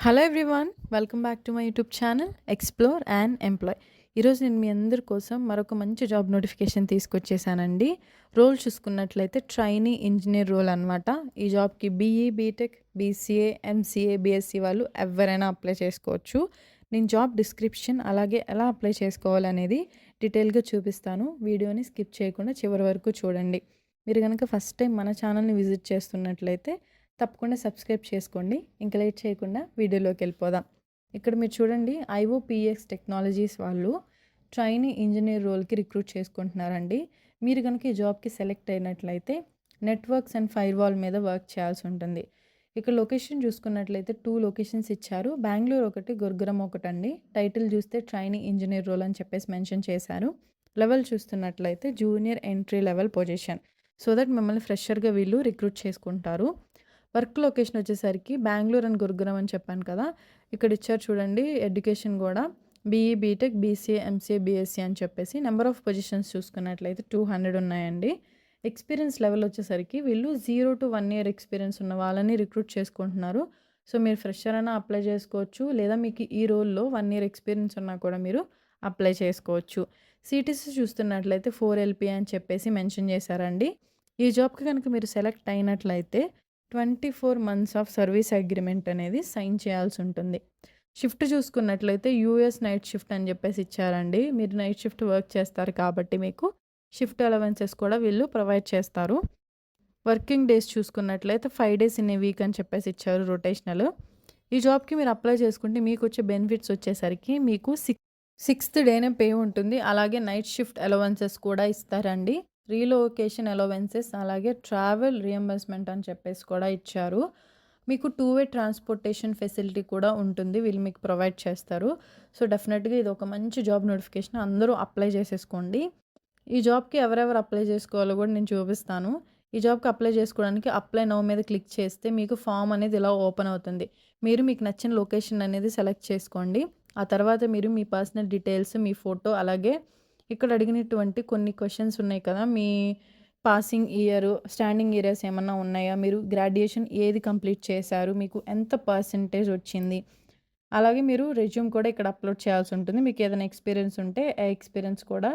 Hello everyone, welcome back to my YouTube channel explore and employ. ఈరోజు నేను మీ అందరి కోసం మరొక మంచి జాబ్ నోటిఫికేషన్ తీసుకొచ్చేసానండి. రోల్ చూసుకున్నట్లయితే ట్రైనీ ఇంజనీర్ రోల్ అనమాట. ఈ జాబ్కి BE, BTech, BCA, MCA, BSc వాళ్ళు ఎవరైనా అప్లై చేసుకోవచ్చు. నేను జాబ్ డిస్క్రిప్షన్ అలాగే ఎలా అప్లై చేసుకోవాలనేది డీటెయిల్గా చూపిస్తాను. వీడియోని స్కిప్ చేయకుండా చివరి వరకు చూడండి. మీరు కనుక ఫస్ట్ టైం మన ఛానల్ని విజిట్ చేస్తున్నట్లయితే తప్పకుండా సబ్స్క్రైబ్ చేసుకోండి. ఇంకా లేట్ చేయకుండా వీడియోలోకి వెళ్ళిపోదాం. ఇక్కడ మీరు చూడండి, ఐఓపిఎక్స్ టెక్నాలజీస్ వాళ్ళు ట్రైనీ ఇంజనీర్ రోల్కి రిక్రూట్ చేసుకుంటున్నారండి. మీరు కనుక ఈ జాబ్కి సెలెక్ట్ అయినట్లయితే నెట్వర్క్స్ అండ్ ఫైర్ వాల్ మీద వర్క్ చేయాల్సి ఉంటుంది. ఇక్కడ లొకేషన్ చూసుకున్నట్లయితే 2 లొకేషన్స్ ఇచ్చారు. బెంగళూరు ఒకటి, గురుగ్రామ్ ఒకటి అండి. టైటిల్ చూస్తే ట్రైనీ ఇంజనీర్ రోల్ అని చెప్పేసి మెన్షన్ చేశారు. లెవెల్ చూస్తున్నట్లయితే junior entry level position. So that మిమ్మల్ని ఫ్రెషర్గా వీళ్ళు రిక్రూట్ చేసుకుంటారు. వర్క్ లొకేషన్ వచ్చేసరికి బెంగళూరు అండ్ గురుగ్రామ్ అని చెప్పాను కదా, ఇక్కడ ఇచ్చారు చూడండి. ఎడ్యుకేషన్ కూడా BE, BTech, BCA, MCA, BSc అని చెప్పేసి నెంబర్ ఆఫ్ పొజిషన్స్ చూసుకున్నట్లయితే 200 ఉన్నాయండి. ఎక్స్పీరియన్స్ లెవెల్ వచ్చేసరికి వీళ్ళు 0 to 1 year ఎక్స్పీరియన్స్ ఉన్న వాళ్ళని రిక్రూట్ చేసుకుంటున్నారు. సో మీరు ఫ్రెషర్ అయినా అప్లై చేసుకోవచ్చు, లేదా మీకు ఈ రోల్లో 1 year ఎక్స్పీరియన్స్ ఉన్నా కూడా మీరు అప్లై చేసుకోవచ్చు. సిటీసీ చూస్తున్నట్లయితే 4LP అని చెప్పేసి మెన్షన్ చేశారండి. ఈ జాబ్కి కనుక మీరు సెలెక్ట్ అయినట్లయితే 24 months ఆఫ్ సర్వీస్ అగ్రిమెంట్ అనేది సైన్ చేయాల్సి ఉంటుంది. షిఫ్ట్ చూసుకున్నట్లయితే యూఎస్ నైట్ షిఫ్ట్ అని చెప్పేసి ఇచ్చారండి. మీరు నైట్ షిఫ్ట్ వర్క్ చేస్తారు కాబట్టి మీకు షిఫ్ట్ అలవెన్సెస్ కూడా వీళ్ళు ప్రొవైడ్ చేస్తారు. వర్కింగ్ డేస్ చూసుకున్నట్లయితే 5 days ఇన్ ఏ వీక్ అని చెప్పేసి ఇచ్చారు, రొటేషనల్. ఈ జాబ్కి మీరు అప్లై చేసుకుంటే మీకు వచ్చే బెనిఫిట్స్ వచ్చేసరికి మీకు 6th డేనే పే ఉంటుంది. అలాగే నైట్ షిఫ్ట్ అలవెన్సెస్ కూడా ఇస్తారండి. రీలొకేషన్ అలవెన్సెస్ అలాగే ట్రావెల్ రియంబర్స్మెంట్ అని చెప్పేసి కూడా ఇచ్చారు. మీకు 2-way ట్రాన్స్పోర్టేషన్ ఫెసిలిటీ కూడా ఉంటుంది, వీళ్ళు మీకు ప్రొవైడ్ చేస్తారు. సో డెఫినెట్గా ఇది ఒక మంచి జాబ్ నోటిఫికేషన్, అందరూ అప్లై చేసేసుకోండి. ఈ జాబ్కి ఎవరెవరు అప్లై చేసుకోవాలో కూడా నేను చూపిస్తాను. ఈ జాబ్కి అప్లై చేసుకోవడానికి అప్లై నౌ మీద క్లిక్ చేస్తే మీకు ఫామ్ అనేది ఇలా ఓపెన్ అవుతుంది. మీరు మీకు నచ్చిన లొకేషన్ అనేది సెలెక్ట్ చేసుకోండి. ఆ తర్వాత మీరు మీ పర్సనల్ డీటెయిల్స్, మీ ఫోటో, అలాగే ఇక్కడ అడిగినటువంటి కొన్ని క్వశ్చన్స్ ఉన్నాయి కదా, మీ పాసింగ్ ఇయర్, స్టాండింగ్ ఇయర్స్ ఏమన్నా ఉన్నాయా, మీరు గ్రాడ్యుయేషన్ ఏది కంప్లీట్ చేశారు, మీకు ఎంత పర్సెంటేజ్ వచ్చింది, అలాగే మీరు రెజ్యూమ్ కూడా ఇక్కడ అప్లోడ్ చేయాల్సి ఉంటుంది. మీకు ఏదైనా ఎక్స్పీరియన్స్ ఉంటే ఆ ఎక్స్పీరియన్స్ కూడా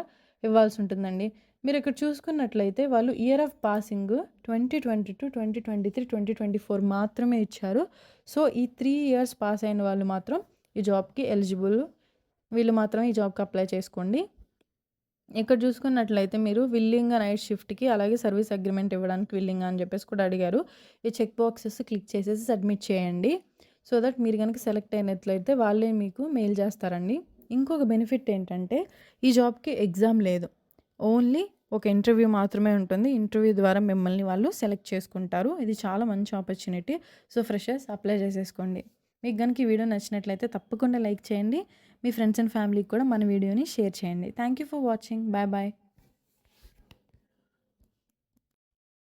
ఇవ్వాల్సి ఉంటుందండి. మీరు ఇక్కడ చూసుకున్నట్లయితే వాళ్ళు ఇయర్ ఆఫ్ పాసింగ్ 2022, 2023, 2024 మాత్రమే ఇచ్చారు. సో ఈ 3 years పాస్ అయిన వాళ్ళు మాత్రం ఈ జాబ్కి ఎలిజిబుల్. వీళ్ళు మాత్రం ఈ జాబ్కి అప్లై చేసుకోండి. ఇక్కడ చూసుకున్నట్లయితే మీరు విల్లింగ్ నైట్ షిఫ్ట్కి అలాగే సర్వీస్ అగ్రిమెంట్ ఇవ్వడానికి విల్లింగ్ అని చెప్పేసి కూడా అడిగారు. ఈ చెక్ బాక్సెస్ క్లిక్ చేసేసి సబ్మిట్ చేయండి. సో దట్ మీరు కనుక సెలెక్ట్ అయినట్లయితే వాళ్ళే మీకు మెయిల్ చేస్తారండి. ఇంకొక బెనిఫిట్ ఏంటంటే ఈ జాబ్కి ఎగ్జామ్ లేదు, ఓన్లీ ఒక ఇంటర్వ్యూ మాత్రమే ఉంటుంది. ఇంటర్వ్యూ ద్వారా మిమ్మల్ని వాళ్ళు సెలెక్ట్ చేసుకుంటారు. ఇది చాలా మంచి ఆపర్చునిటీ. సో ఫ్రెషర్స్ అప్లై చేసేసుకోండి. మీకు కనుక ఈ వీడియో నచ్చినట్లయితే తప్పకుండా లైక్ చేయండి. మీ ఫ్రెండ్స్ అండ్ ఫ్యామిలీకి కూడా మన వీడియోని షేర్ చేయండి. Thank you for watching. Bye bye.